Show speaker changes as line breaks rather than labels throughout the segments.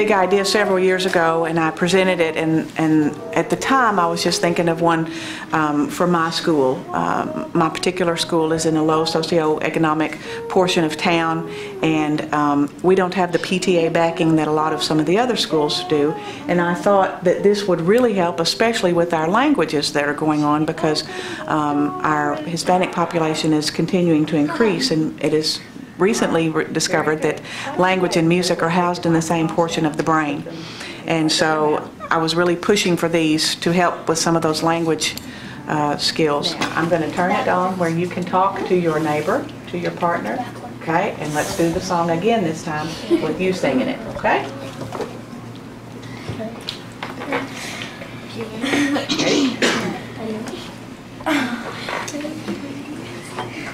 big idea several years ago, and I presented it, and at the time I was just thinking of one for my school. My particular school is in a low socioeconomic portion of town, and we don't have the PTA backing that a lot of some of the other schools do, and I thought that this would really help, especially with our languages that are going on, because our Hispanic population is continuing to increase, and it is recently discovered that language and music are housed in the same portion of the brain. And so I was really pushing for these to help with some of those language skills. I'm going to turn it on where you can talk to your neighbor, to your partner, okay? And let's do the song again this time with you singing it, okay?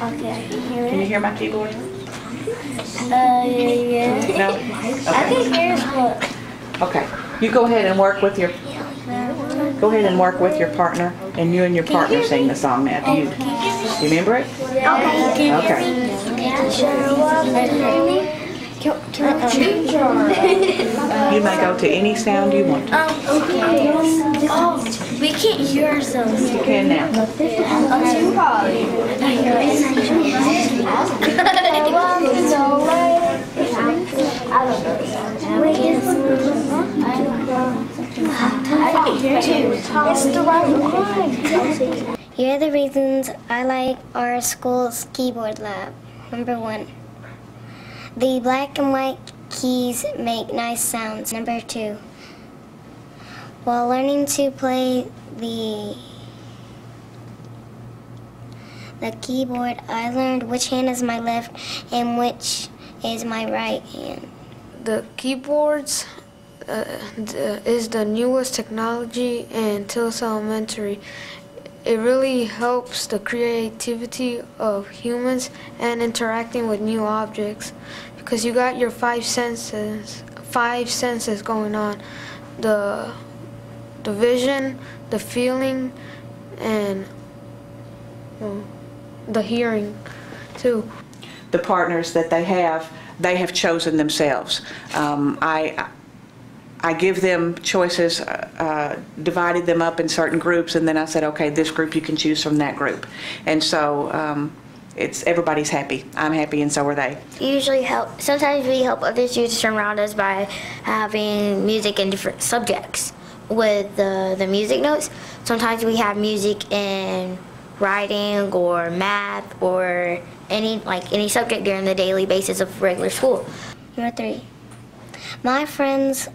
Okay, I can hear it.
Can you hear my keyboard?
Yeah.
No? Okay.
I can hear what.
Okay. You go ahead and work with your partner, and you and your partner sing the song now. Do you remember it?
Okay.
Okay. You may go to any sound you want to.
Okay. Oh, we can't hear ourselves.
You can now.
Here are the reasons I like our school's keyboard lab. Number 1, the black and white keys make nice sounds. Number 2, while learning to play the keyboard, I learned which hand is my left and which is my right hand.
The keyboards is the newest technology in Tillis Elementary. It really helps the creativity of humans and interacting with new objects, because you got your five senses going on: the vision, the feeling, and the hearing too.
The partners that they have chosen themselves. I give them choices, divided them up in certain groups, and then I said, okay, this group you can choose from that group. And so everybody's happy. I'm happy, and so are they.
Sometimes we help other students around us by having music in different subjects with the music notes. Sometimes we have music in writing or math or any subject during the daily basis of regular school. Number 3, my friends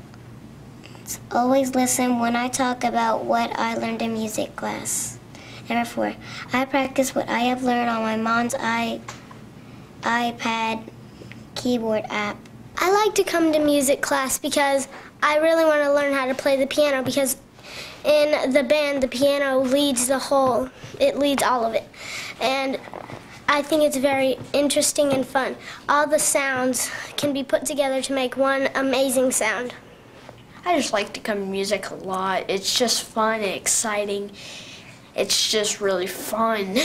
always listen when I talk about what I learned in music class. Number 4, I practice what I have learned on my mom's iPad keyboard app. I like to come to music class because I really want to learn how to play the piano, because in the band, the piano leads all of it. And I think it's very interesting and fun. All the sounds can be put together to make one amazing sound.
I just like to come to music a lot. It's just fun and exciting. It's just really fun.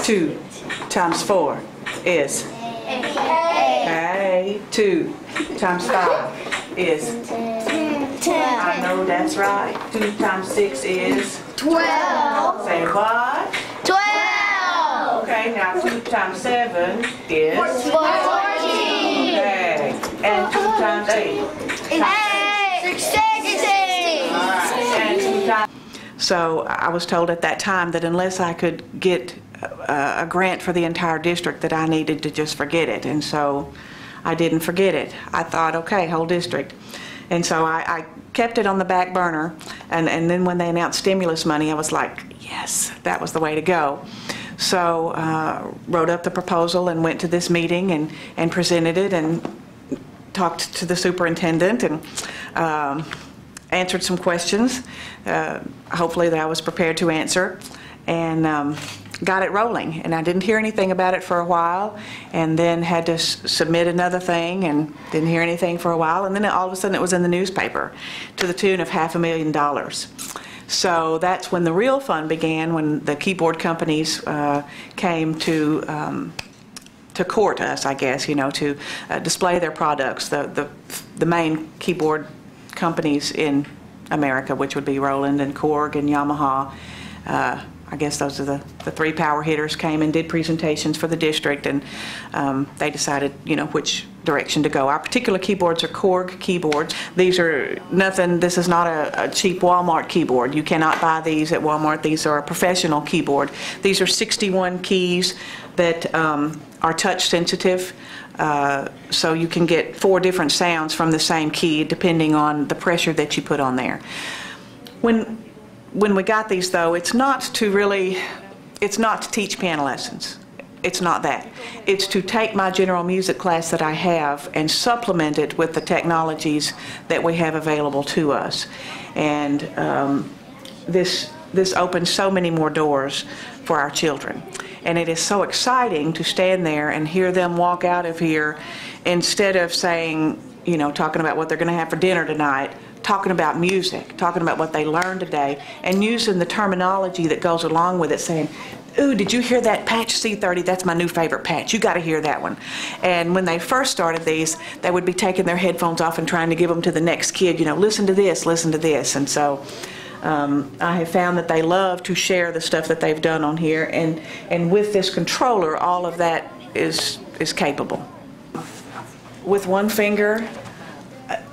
2 times 4 is? 8. 2 times 5 is?
10.
I know that's right. 2 times 6 is?
12.
Say what?
12.
Okay, now 2 times 7 is?
14.
Okay, and 2 times 8?
16.
So I was told at that time that unless I could get a grant for the entire district, that I needed to just forget it. And so I didn't forget it. I thought, okay, whole district. And so I kept it on the back burner. And then when they announced stimulus money, I was like, yes, that was the way to go. So wrote up the proposal and went to this meeting and presented it and talked to the superintendent and answered some questions, hopefully that I was prepared to answer, and got it rolling. And I didn't hear anything about it for a while, and then had to submit another thing and didn't hear anything for a while, and then all of a sudden it was in the newspaper to the tune of $500,000. So that's when the real fun began, when the keyboard companies came to to court us, I guess, you know, to display their products. The main keyboard companies in America, which would be Roland and Korg and Yamaha. I guess those are the three power hitters, came and did presentations for the district, and they decided, you know, which direction to go. Our particular keyboards are Korg keyboards. These are nothing, this is not a cheap Walmart keyboard. You cannot buy these at Walmart. These are a professional keyboard. These are 61 keys that are touch sensitive. So you can get 4 different sounds from the same key depending on the pressure that you put on there. When we got these, though, it's not to teach piano lessons. It's not that. It's to take my general music class that I have and supplement it with the technologies that we have available to us. And this opens so many more doors for our children. And it is so exciting to stand there and hear them walk out of here, instead of saying, you know, talking about what they're going to have for dinner tonight, talking about music, talking about what they learned today, and using the terminology that goes along with it, saying, ooh, did you hear that patch C30? That's my new favorite patch. You got to hear that one. And when they first started these, they would be taking their headphones off and trying to give them to the next kid, you know, listen to this, listen to this. And so I have found that they love to share the stuff that they've done on here, and with this controller, all of that is capable. With one finger,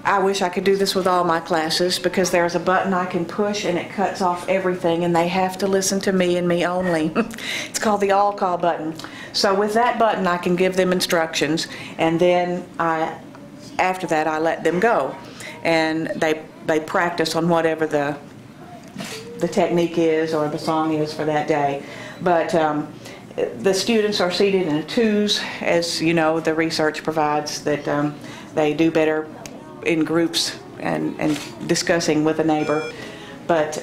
I wish I could do this with all my classes, because there's a button I can push and it cuts off everything, and they have to listen to me and me only. It's called the all call button. So with that button I can give them instructions, and then after that I let them go, and they practice on whatever the technique is or the song is for that day. But the students are seated in twos, as you know, the research provides that they do better in groups and discussing with a neighbor. But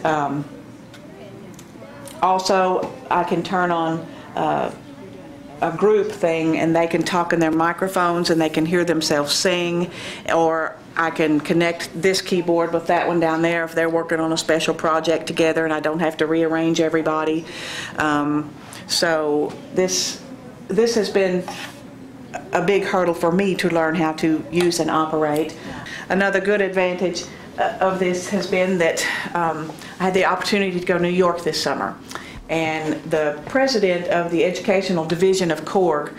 also I can turn on a group thing, and they can talk in their microphones and they can hear themselves sing, or I can connect this keyboard with that one down there if they're working on a special project together, and I don't have to rearrange everybody. So this has been a big hurdle for me to learn how to use and operate. Another good advantage of this has been that I had the opportunity to go to New York this summer, and the president of the educational division of Korg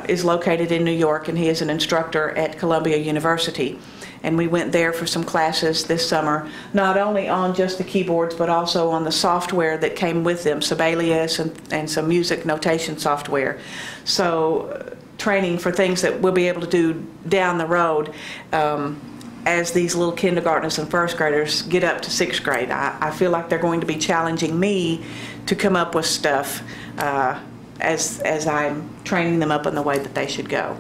is located in New York, and he is an instructor at Columbia University. And we went there for some classes this summer, not only on just the keyboards, but also on the software that came with them, Sibelius and some music notation software. So training for things that we'll be able to do down the road as these little kindergartners and first graders get up to 6th grade. I feel like they're going to be challenging me to come up with stuff as I'm training them up in the way that they should go.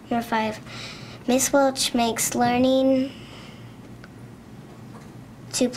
Number 5, Miss Welch makes learning to